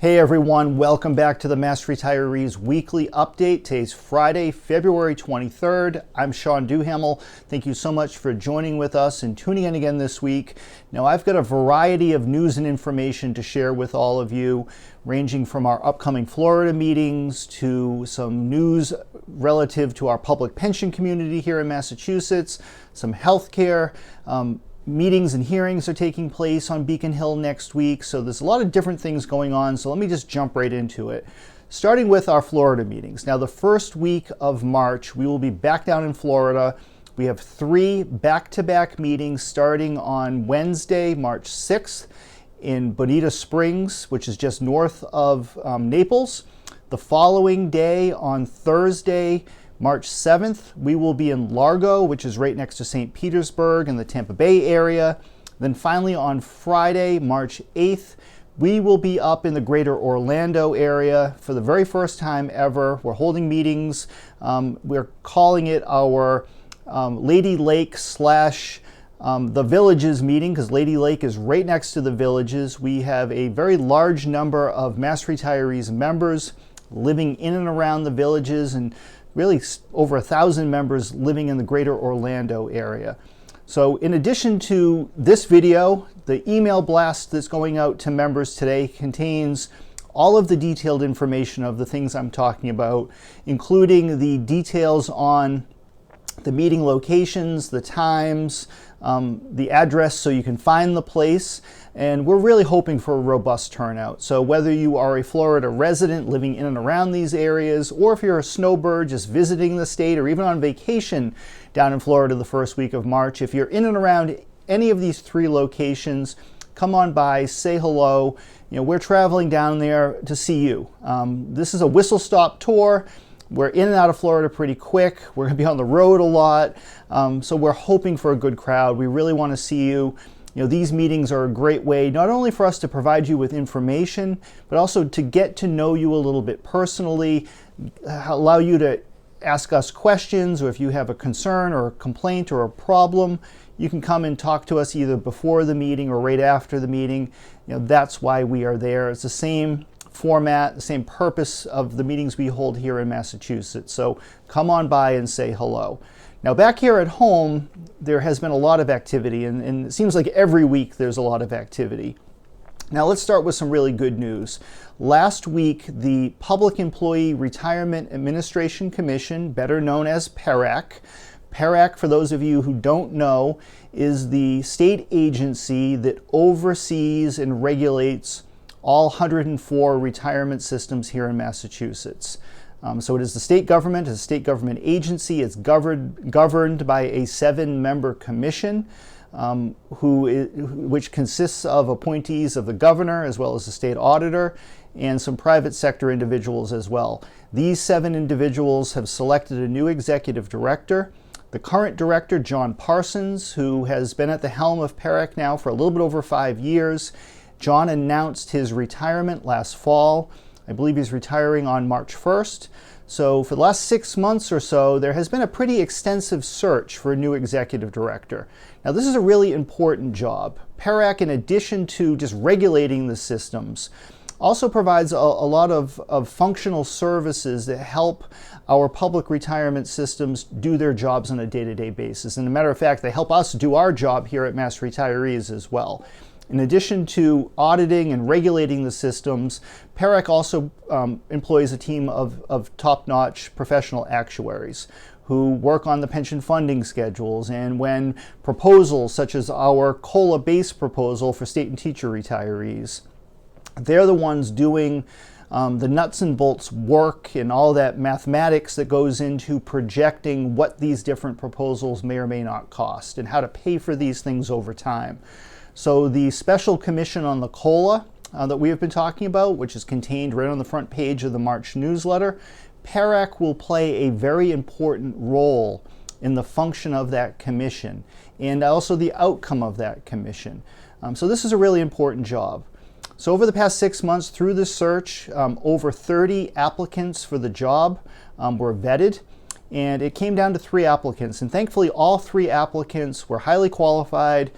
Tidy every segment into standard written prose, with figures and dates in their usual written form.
Hey everyone, welcome back to the Mass Retirees Weekly Update. Today's Friday, February 23rd. I'm Sean Duhamel. Thank you so much for joining with us and tuning in again this week. Now I've got a variety of news and information to share with all of you, ranging from our upcoming Florida meetings to some news relative to our public pension community here in Massachusetts, some healthcare, meetings and hearings are taking place on Beacon Hill next week, so there's a lot of different things going on, so let me just jump right into it. Starting with our Florida meetings. Now, the first week of March, we will be back down in Florida. We have 3 back-to-back meetings starting on Wednesday, March 6th in Bonita Springs, which is just north of Naples. The following day, on Thursday, March 7th, we will be in Largo, which is right next to St. Petersburg in the Tampa Bay area. Then finally on Friday, March 8th, we will be up in the greater Orlando area for the very first time ever. We're holding meetings. We're calling it our Lady Lake / the Villages meeting, because Lady Lake is right next to the Villages. We have a very large number of Mass Retirees members living in and around the Villages, and really over 1,000 members living in the greater Orlando area. So in addition to this video, the email blast that's going out to members today contains all of the detailed information of the things I'm talking about, including the details on the meeting locations, the times, the address so you can find the place, and we're really hoping for a robust turnout. So whether you are a Florida resident living in and around these areas, or if you're a snowbird just visiting the state or even on vacation down in Florida the first week of March, if you're in and around any of these 3 locations, come on by, say hello. You know, we're traveling down there to see you. This is a whistle-stop tour. We're in and out of Florida pretty quick. We're going to be on the road a lot. So we're hoping for a good crowd. We really want to see you. You know, these meetings are a great way not only for us to provide you with information, but also to get to know you a little bit personally, allow you to ask us questions, or if you have a concern or a complaint or a problem, you can come and talk to us either before the meeting or right after the meeting. You know, that's why we are there. It's the same format, the same purpose of the meetings we hold here in Massachusetts. So come on by and say hello. Now back here at home, there has been a lot of activity, and it seems like every week there's a lot of activity. Now let's start with some really good news. Last week, the Public Employee Retirement Administration Commission, better known as PERAC, PERAC, for those of you who don't know, is the state agency that oversees and regulates all 104 retirement systems here in Massachusetts. So it is the state government, it's a state government agency. It's governed by a 7-member commission, which consists of appointees of the governor as well as the state auditor and some private sector individuals as well. These 7 individuals have selected a new executive director. The current director, John Parsons, who has been at the helm of PERAC now for a little bit over 5 years. John announced his retirement last fall. I believe he's retiring on March 1st. So for the last 6 months or so, there has been a pretty extensive search for a new executive director. Now this is a really important job. PERAC, in addition to just regulating the systems, also provides a lot of functional services that help our public retirement systems do their jobs on a day-to-day basis. And as a matter of fact, they help us do our job here at Mass Retirees as well. In addition to auditing and regulating the systems, PERAC also employs a team of top-notch professional actuaries who work on the pension funding schedules, and when proposals such as our COLA-based proposal for state and teacher retirees, they're the ones doing the nuts and bolts work and all that mathematics that goes into projecting what these different proposals may or may not cost and how to pay for these things over time. So the special commission on the COLA that we have been talking about, which is contained right on the front page of the March newsletter, PERAC will play a very important role in the function of that commission and also the outcome of that commission. So this is a really important job. So over the past 6 months through this search, over 30 applicants for the job were vetted, and it came down to 3 applicants. And thankfully, all 3 applicants were highly qualified,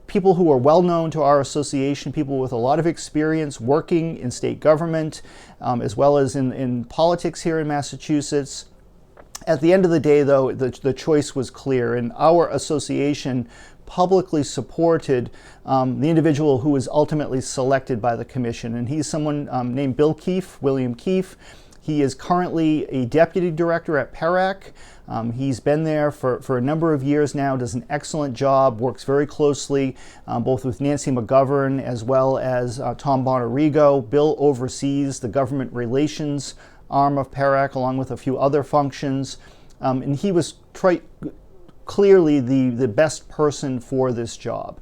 people who are well known to our association, people with a lot of experience working in state government, as well as in politics here in Massachusetts. At the end of the day, though, the choice was clear, and our association publicly supported the individual who was ultimately selected by the commission. And he's someone named William Keefe. He is currently a deputy director at PERAC. He's been there for a number of years now, does an excellent job, works very closely both with Nancy McGovern as well as Tom Bonarigo. Bill oversees the government relations arm of PERAC along with a few other functions. And he was clearly the best person for this job.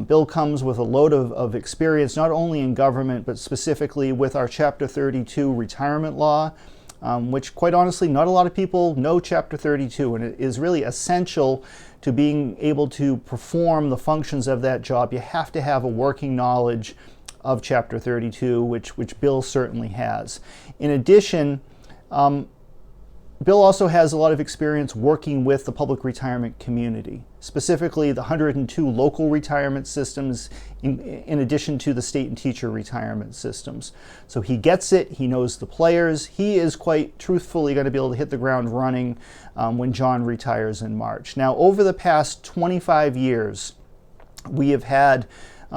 Bill comes with a load of experience, not only in government, but specifically with our Chapter 32 retirement law, which quite honestly, not a lot of people know Chapter 32, and it is really essential to being able to perform the functions of that job. You have to have a working knowledge of Chapter 32, which Bill certainly has. In addition, Bill also has a lot of experience working with the public retirement community, specifically the 102 local retirement systems in addition to the state and teacher retirement systems. So he gets it, he knows the players, he is quite truthfully going to be able to hit the ground running when John retires in March. Now, over the past 25 years, we have had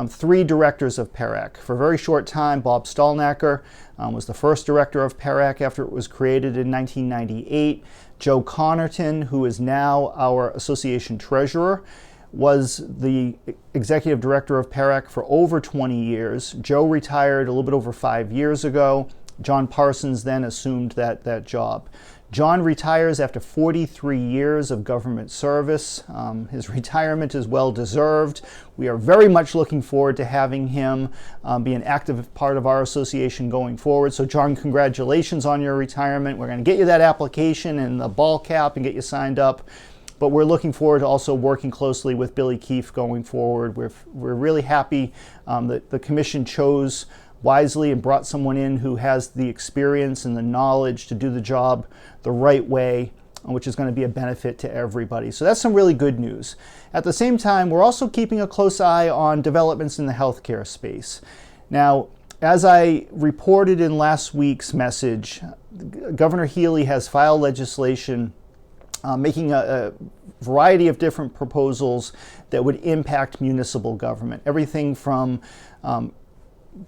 3 directors of PERAC. For a very short time, Bob Stallnacker was the first director of PERAC after it was created in 1998. Joe Connerton, who is now our association treasurer, was the executive director of PERAC for over 20 years. Joe retired a little bit over 5 years ago. John Parsons then assumed that job. John retires after 43 years of government service. His retirement is well deserved. We are very much looking forward to having him be an active part of our association going forward. So John, congratulations on your retirement. We're going to get you that application and the ball cap and get you signed up. But we're looking forward to also working closely with Billy Keefe going forward. We're really happy that the commission chose wisely and brought someone in who has the experience and the knowledge to do the job the right way, which is going to be a benefit to everybody. So that's some really good news. At the same time, we're also keeping a close eye on developments in the healthcare space. Now, as I reported in last week's message, Governor Healey has filed legislation making a variety of different proposals that would impact municipal government. Everything from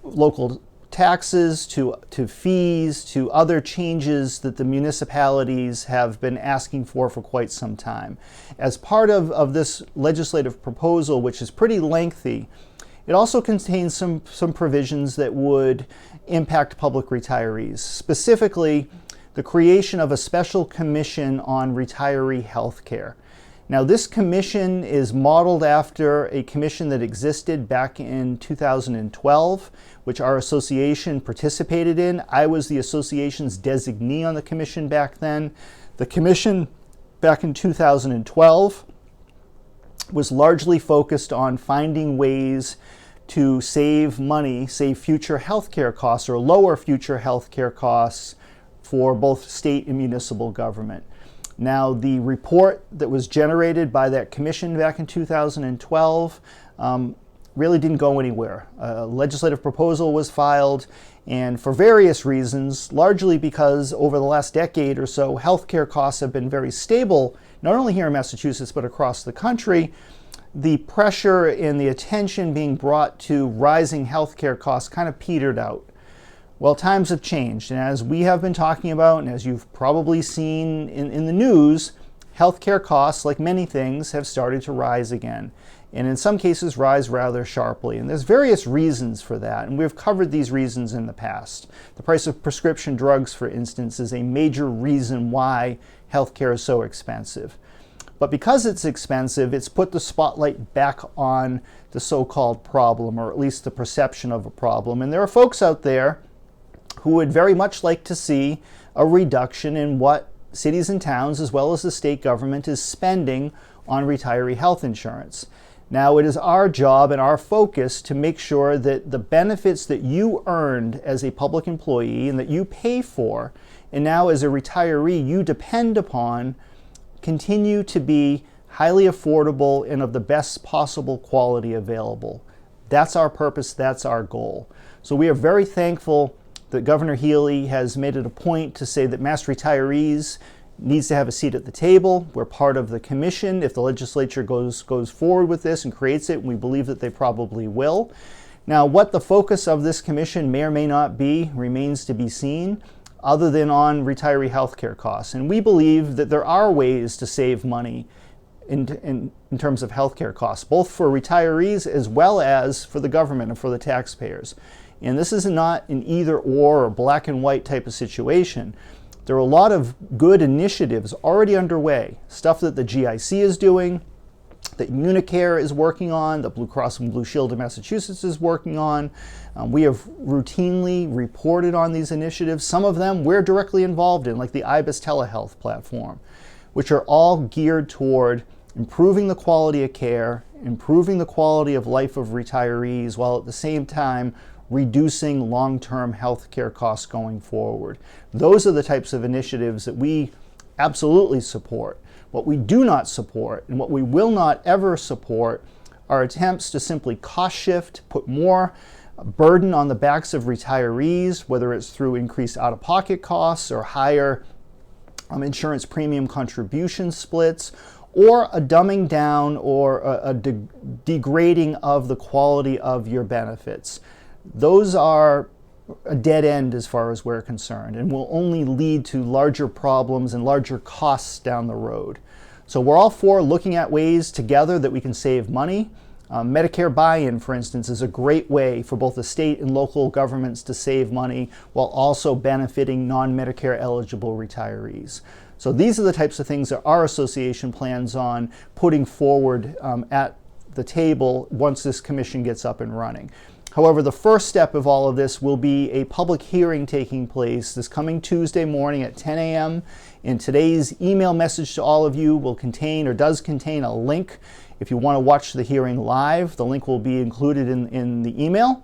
local taxes to fees to other changes that the municipalities have been asking for quite some time. As part of this legislative proposal, which is pretty lengthy, it also contains some provisions that would impact public retirees, specifically the creation of a special commission on retiree health care. Now, this commission is modeled after a commission that existed back in 2012, which our association participated in. I was the association's designee on the commission back then. The commission back in 2012 was largely focused on finding ways to save money, save future healthcare costs or lower future healthcare costs for both state and municipal government. Now, the report that was generated by that commission back in 2012 really didn't go anywhere. A legislative proposal was filed, and for various reasons, largely because over the last decade or so, healthcare costs have been very stable, not only here in Massachusetts, but across the country. The pressure and the attention being brought to rising healthcare costs kind of petered out. Well, times have changed, and as we have been talking about, and as you've probably seen in the news, healthcare costs, like many things, have started to rise again, and in some cases rise rather sharply. And there's various reasons for that, and we've covered these reasons in the past. The price of prescription drugs, for instance, is a major reason why healthcare is so expensive. But because it's expensive, it's put the spotlight back on the so-called problem, or at least the perception of a problem. And there are folks out there who would very much like to see a reduction in what cities and towns, as well as the state government, is spending on retiree health insurance. Now, it is our job and our focus to make sure that the benefits that you earned as a public employee and that you pay for, and now as a retiree you depend upon, continue to be highly affordable, and of the best possible quality available. That's our purpose, that's our goal. So we are very thankful that Governor Healey has made it a point to say that mass retirees needs to have a seat at the table. We're part of the commission. If the legislature goes forward with this and creates it, and we believe that they probably will. Now, what the focus of this commission may or may not be remains to be seen, other than on retiree health care costs. And we believe that there are ways to save money in terms of health care costs, both for retirees as well as for the government and for the taxpayers. And this is not an either or black and white type of situation. There are a lot of good initiatives already underway, stuff that the GIC is doing, that Unicare is working on, the Blue Cross and Blue Shield of Massachusetts is working on. We have routinely reported on these initiatives. Some of them we're directly involved in, like the IBIS telehealth platform, which are all geared toward improving the quality of care, improving the quality of life of retirees, while at the same time reducing long-term health care costs going forward. Those are the types of initiatives that we absolutely support. What we do not support, and what we will not ever support, are attempts to simply cost shift, put more burden on the backs of retirees, whether it's through increased out-of-pocket costs or higher insurance premium contribution splits, or a dumbing down or a degrading of the quality of your benefits. Those are a dead end as far as we're concerned, and will only lead to larger problems and larger costs down the road. So we're all for looking at ways together that we can save money. Medicare buy-in, for instance, is a great way for both the state and local governments to save money while also benefiting non-Medicare eligible retirees. So these are the types of things that our association plans on putting forward at the table once this commission gets up and running. However, the first step of all of this will be a public hearing taking place this coming Tuesday morning at 10 a.m. And today's email message to all of you will contain, or does contain, a link. If you want to watch the hearing live, the link will be included in the email.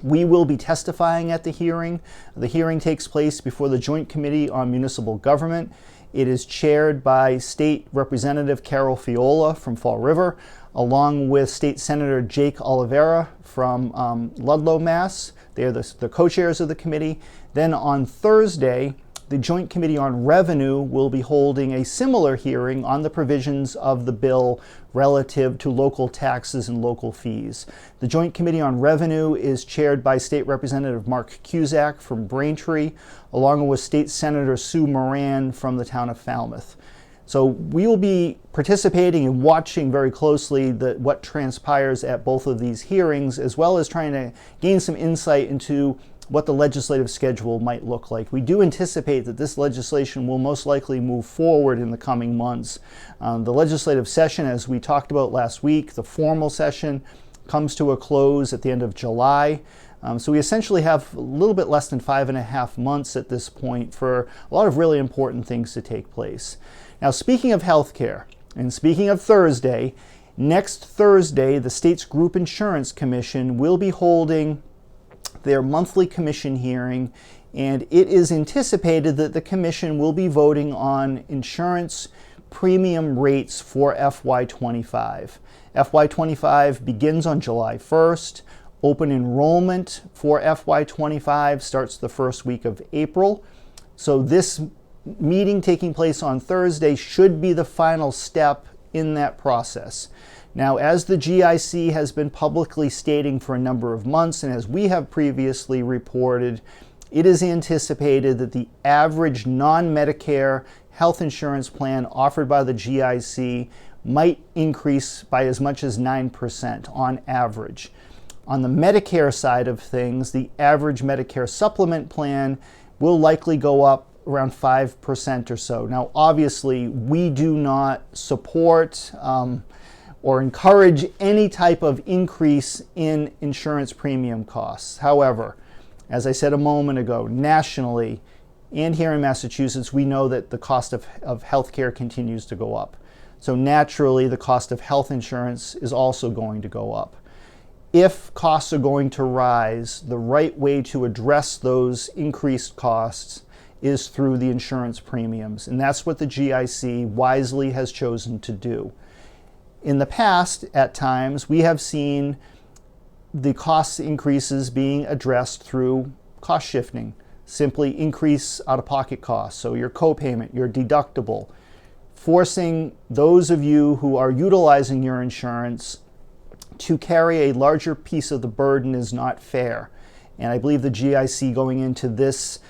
We will be testifying at the hearing. The hearing takes place before the Joint Committee on Municipal Government. It is chaired by State Representative Carol Fiola from Fall River, along with State Senator Jake Oliveira from Ludlow, Mass. They are the co-chairs of the committee. Then on Thursday, the Joint Committee on Revenue will be holding a similar hearing on the provisions of the bill relative to local taxes and local fees. The Joint Committee on Revenue is chaired by State Representative Mark Cusack from Braintree, along with State Senator Sue Moran from the town of Falmouth. So we will be participating and watching very closely what transpires at both of these hearings, as well as trying to gain some insight into what the legislative schedule might look like. We do anticipate that this legislation will most likely move forward in the coming months. The legislative session, as we talked about last week, the formal session comes to a close at the end of July. So we essentially have a little bit less than 5.5 months at this point for a lot of really important things to take place. Now, speaking of healthcare, and speaking of Thursday, next Thursday, the state's Group Insurance Commission will be holding their monthly commission hearing, and it is anticipated that the commission will be voting on insurance premium rates for FY25. FY25 begins on July 1st. Open enrollment for FY25 starts the first week of April. So this meeting taking place on Thursday should be the final step in that process. Now, as the GIC has been publicly stating for a number of months, and as we have previously reported, it is anticipated that the average non-Medicare health insurance plan offered by the GIC might increase by as much as 9% on average. On the Medicare side of things, the average Medicare supplement plan will likely go up around 5% or so. Now, obviously, we do not support or encourage any type of increase in insurance premium costs. However, as I said a moment ago, nationally and here in Massachusetts, we know that the cost of healthcare continues to go up. So naturally, the cost of health insurance is also going to go up. If costs are going to rise, the right way to address those increased costs is through the insurance premiums, and that's what the GIC wisely has chosen to do. In the past, at times, we have seen the cost increases being addressed through cost shifting, simply increase out-of-pocket costs, so your copayment, your deductible, forcing those of you who are utilizing your insurance to carry a larger piece of the burden is not fair. And I believe the GIC going into this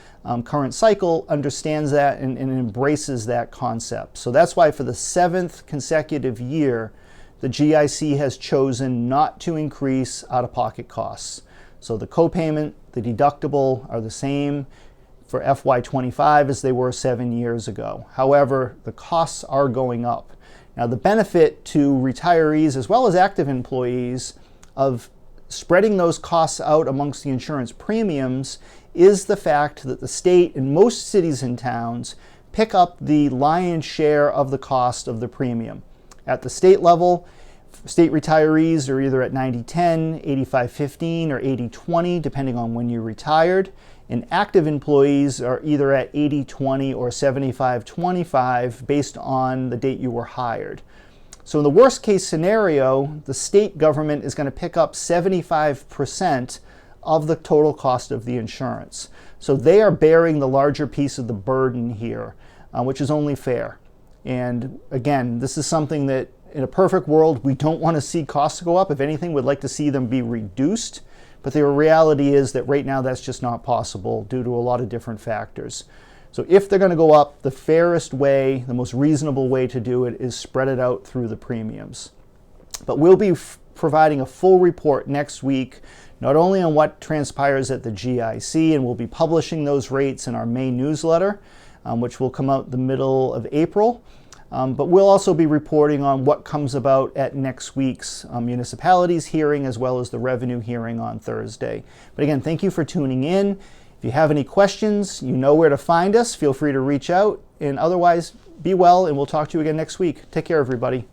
current cycle understands that and embraces that concept. So that's why for the 7th consecutive year, the GIC has chosen not to increase out-of-pocket costs. So the copayment, the deductible are the same for FY25 as they were 7 years ago. However, the costs are going up. Now, the benefit to retirees as well as active employees of spreading those costs out amongst the insurance premiums is the fact that the state and most cities and towns pick up the lion's share of the cost of the premium. At the state level, state retirees are either at 90-10, 85-15, or 80-20, depending on when you retired. And active employees are either at 80-20 or 75-25 based on the date you were hired. So in the worst case scenario, the state government is going to pick up 75% of the total cost of the insurance. So they are bearing the larger piece of the burden here, which is only fair. And again, this is something that in a perfect world, we don't want to see costs go up. If anything, we'd like to see them be reduced. But the reality is that right now that's just not possible due to a lot of different factors. So if they're going to go up, the fairest way, the most reasonable way to do it is spread it out through the premiums. But we'll be providing a full report next week, not only on what transpires at the GIC, and we'll be publishing those rates in our May newsletter, which will come out the middle of April. But we'll also be reporting on what comes about at next week's municipalities hearing as well as the revenue hearing on Thursday. But again, thank you for tuning in. If you have any questions, you know where to find us. Feel free to reach out. And otherwise, be well, and we'll talk to you again next week. Take care, everybody.